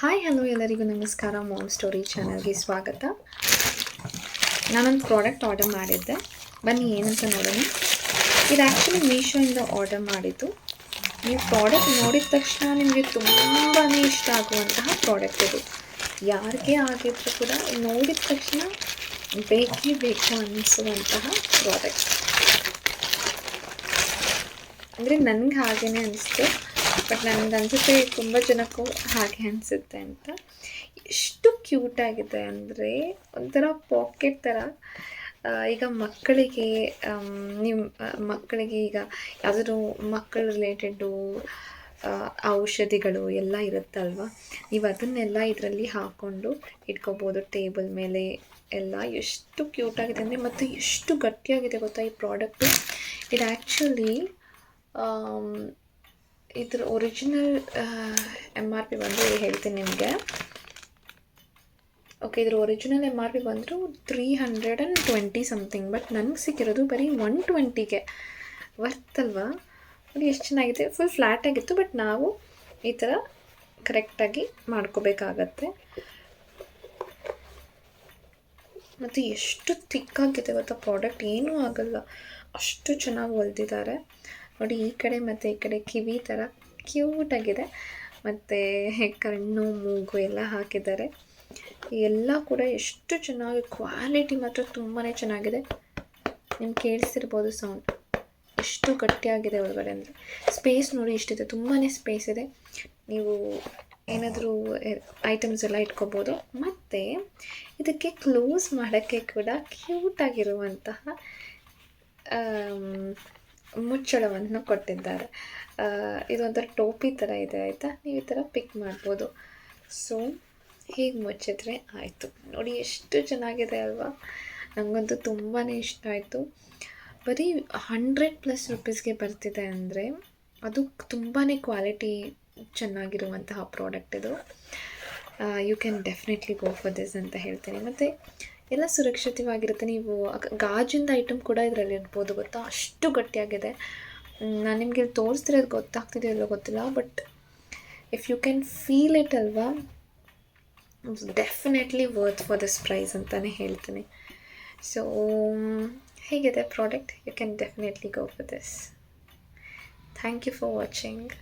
Hi hello ಎಲ್ಲರಿಗೂ ನಮಸ್ಕಾರ. Ma'am story ಚಾನಲ್ಗೆ ಸ್ವಾಗತ. ನಾನೊಂದು ಪ್ರಾಡಕ್ಟ್ ಆರ್ಡರ್ ಮಾಡಿದ್ದೆ, ಬನ್ನಿ ಏನಂತ ನೋಡೋಣ. ಇದು ಆ್ಯಕ್ಚುಲಿ ಮೀಶೋಯಿಂದ ಆರ್ಡರ್ ಮಾಡಿದ್ದು. ನೀವು ಪ್ರಾಡಕ್ಟ್ ನೋಡಿದ ತಕ್ಷಣ ನಿಮಗೆ ತುಂಬಾ ಇಷ್ಟ ಆಗುವಂತಹ ಪ್ರಾಡಕ್ಟ್ ಇದು. ಯಾರಿಗೇ ಆಗಿದ್ರೂ ಕೂಡ ನೋಡಿದ ತಕ್ಷಣ ಬೇಕೇ ಬೇಕು ಅನ್ನಿಸುವಂತಹ ಪ್ರಾಡಕ್ಟ್. ಅಂದರೆ ನನಗೆ ಹಾಗೇ ಅನಿಸ್ತು, ಬಟ್ ನನಗೆ ಅನಿಸುತ್ತೆ ತುಂಬ ಜನಕ್ಕೂ ಹಾಗೆ ಅನಿಸುತ್ತೆ ಅಂತ. ಎಷ್ಟು ಕ್ಯೂಟಾಗಿದೆ ಅಂದರೆ ಒಂಥರ ಪಾಕೆಟ್ ಥರ. ಈಗ ಮಕ್ಕಳಿಗೆ ನೀವು ಮಕ್ಕಳಿಗೆ ಈಗ ಯಾವುದಾದ್ರು ಮಕ್ಕಳ ರಿಲೇಟೆಡ್ಡು ಔಷಧಿಗಳು ಎಲ್ಲ ಇರುತ್ತಲ್ವ, ನೀವು ಅದನ್ನೆಲ್ಲ ಇದರಲ್ಲಿ ಹಾಕ್ಕೊಂಡು ಇಟ್ಕೋಬೋದು ಟೇಬಲ್ ಮೇಲೆ ಎಲ್ಲ. ಎಷ್ಟು ಕ್ಯೂಟಾಗಿದೆ ಅಂದರೆ, ಮತ್ತು ಎಷ್ಟು ಗಟ್ಟಿಯಾಗಿದೆ ಗೊತ್ತಾ ಈ ಪ್ರಾಡಕ್ಟು. ಇದು ಆ್ಯಕ್ಚುಲಿ ಇದ್ರ ಒರಿಜಿನಲ್ MRP ಬಂದು ಹೇಳ್ತೀನಿ ನಿಮಗೆ. ಓಕೆ, ಇದ್ರ ಒರಿಜಿನಲ್ MRP ಬಂದರು 320 ಸಮಥಿಂಗ್, ಬಟ್ ನನಗೆ ಸಿಕ್ಕಿರೋದು ಬರೀ 120ಗೆ. ವರ್ತ್ ಅಲ್ವಾ? ನೋಡಿ ಎಷ್ಟು ಚೆನ್ನಾಗಿದೆ. ಫುಲ್ ಫ್ಲ್ಯಾಟ್ ಆಗಿತ್ತು, ಬಟ್ ನಾವು ಈ ಥರ ಕರೆಕ್ಟಾಗಿ ಮಾಡ್ಕೋಬೇಕಾಗತ್ತೆ. ಮತ್ತು ಎಷ್ಟು ಥಿಕ್ಕಾಗಿದೆ ಗೊತ್ತಾ ಪ್ರಾಡಕ್ಟ್, ಏನೂ ಆಗಲ್ಲ, ಅಷ್ಟು ಚೆನ್ನಾಗಿ ಹೊಲ್ದಿದ್ದಾರೆ. ನೋಡಿ ಈ ಕಡೆ ಮತ್ತು ಈ ಕಡೆ ಕಿವಿ ಥರ ಕ್ಯೂಟಾಗಿದೆ, ಮತ್ತು ಕಣ್ಣು ಮೂಗು ಎಲ್ಲ ಹಾಕಿದ್ದಾರೆ. ಎಲ್ಲ ಕೂಡ ಎಷ್ಟು ಚೆನ್ನಾಗಿ, ಕ್ವಾಲಿಟಿ ಮಾತ್ರ ತುಂಬಾ ಚೆನ್ನಾಗಿದೆ. ನಿಮ್ಗೆ ಕೇಳಿಸ್ತಿರ್ಬೋದು ಸೌಂಡ್, ಎಷ್ಟು ಗಟ್ಟಿಯಾಗಿದೆ ಒಳಗಡೆ ಅಂದರೆ. ಸ್ಪೇಸ್ ನೋಡಿ ಇಷ್ಟಿದೆ, ತುಂಬಾ ಸ್ಪೇಸ್ ಇದೆ. ನೀವು ಏನಾದರೂ ಐಟಮ್ಸ್ ಎಲ್ಲ ಇಟ್ಕೋಬೋದು. ಮತ್ತು ಇದಕ್ಕೆ ಕ್ಲೋಸ್ ಮಾಡೋಕ್ಕೆ ಕೂಡ ಕ್ಯೂಟಾಗಿರುವಂತಹ ಮುಚ್ಚಳವನ್ನು ಕೊಟ್ಟಿದ್ದಾರೆ. ಇದೊಂಥರ ಟೋಪಿ ಥರ ಇದೆ, ಆಯಿತಾ? ನೀವು ಈ ಥರ ಪಿಕ್ ಮಾಡ್ಬೋದು. ಸೊ ಹೀಗೆ ಮುಚ್ಚಿದ್ರೆ ಆಯಿತು. ನೋಡಿ ಎಷ್ಟು ಚೆನ್ನಾಗಿದೆ ಅಲ್ವಾ? ನನಗಂತೂ ತುಂಬಾ ಇಷ್ಟ ಆಯಿತು. ಬರೀ 100+ ರೂಪೀಸ್ಗೆ ಬರ್ತಿದೆ ಅಂದರೆ ಅದು ತುಂಬಾ ಕ್ವಾಲಿಟಿ ಚೆನ್ನಾಗಿರುವಂತಹ ಪ್ರಾಡಕ್ಟ್ ಇದು. You can definitely go for this ಅಂತ ಹೇಳ್ತೀನಿ. ಮತ್ತು ಎಲ್ಲ ಸುರಕ್ಷಿತವಾಗಿರುತ್ತೆ. ನೀವು ಗಾಜಿಂದ ಐಟಮ್ ಕೂಡ ಇದರಲ್ಲಿ ಇಡ್ಬೋದು ಗೊತ್ತಾ, ಅಷ್ಟು ಗಟ್ಟಿಯಾಗಿದೆ. ನಾನು ನಿಮಗೆ ಇಲ್ಲಿ ತೋರಿಸ್ತಿರೋದು ಗೊತ್ತಾಗ್ತಿದೆಯೋ ಇಲ್ಲೋ ಗೊತ್ತಿಲ್ಲ, but if you can feel it ಅಲ್ವಾ, definitely worth for this price ಅಂತಲೇ ಹೇಳ್ತೀನಿ. ಸೊ ಹೇಗಿದೆ product? You can definitely go for this. Thank you for watching.